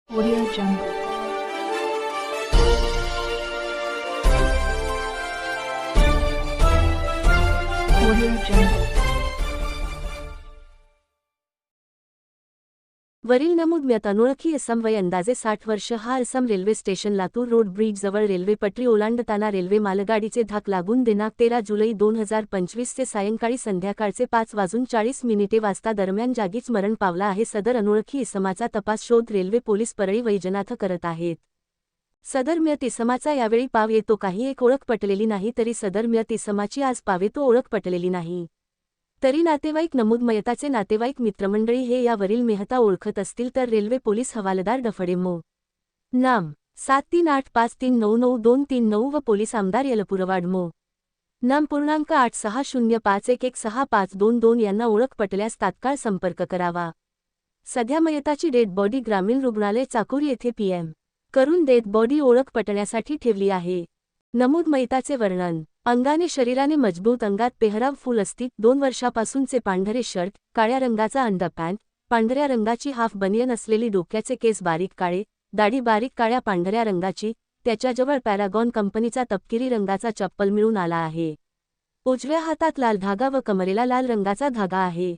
Audio Jungle. Audio Jungle. वरील नमूद म्यात अनोळखी इसम वय अंदाजे 60 वर्ष हा इसम railway station Latur road bridge जवळ रेल्वे पटरी ओलांडताना रेल्वे मालगाडीचे धाक लागून दिनांक 13 जुलै 2025 चे सायंकाळी संध्याकाळचे 5:40 वाजता दरम्यान जागीच मरण पावला आहे. सदर अनोळखी इसमाचा तपास शोध रेल्वे पोलीस परळी वैजनाथ करत आहेत. सदर म्यात इसमाचा यावेळी पाव येतो काही एक ओळख पटलेली नाही तरी सदर म्यात इसमाची आज पावेतो ओळख पटलेली नाही. तरी नातेवाईक नमूद मयताचे नातेवाईक मित्रमंडळी हे यावरील मेहता ओळखत असतील तर रेल्वे पोलीस हवालदार डफडे मो. नाम 7385399239 व पोलीस आमदार यलपुरवाड मो. नाम पूर्णांक 8605116522 यांना ओळख पटल्यास तात्काळ संपर्क करावा. सध्या मयताची डेड बॉडी ग्रामीण रुग्णालय चाकूर येथे पीएम करून डेड बॉडी ओळख पटण्यासाठी ठेवली आहे. नमूद मयताचे वर्णन अंगाने शरीराने मजबूत अंगात पेहराव फुल अस्तिक 2 वर्षापासूनचे पांढरे शर्ट काळ्या रंगाचा अंडरपॅन्ट पांढऱ्या रंगाची हाफ बनियन असलेली डोक्याचे केस बारीक काळे दाढी बारीक काळ्या पांढऱ्या रंगाची त्याच्याजवळ पॅरागॉन कंपनीचा तपकिरी रंगाचा चप्पल मिळून आला आहे. उजव्या हातात लाल धागा व कमरेला लाल रंगाचा धागा आहे.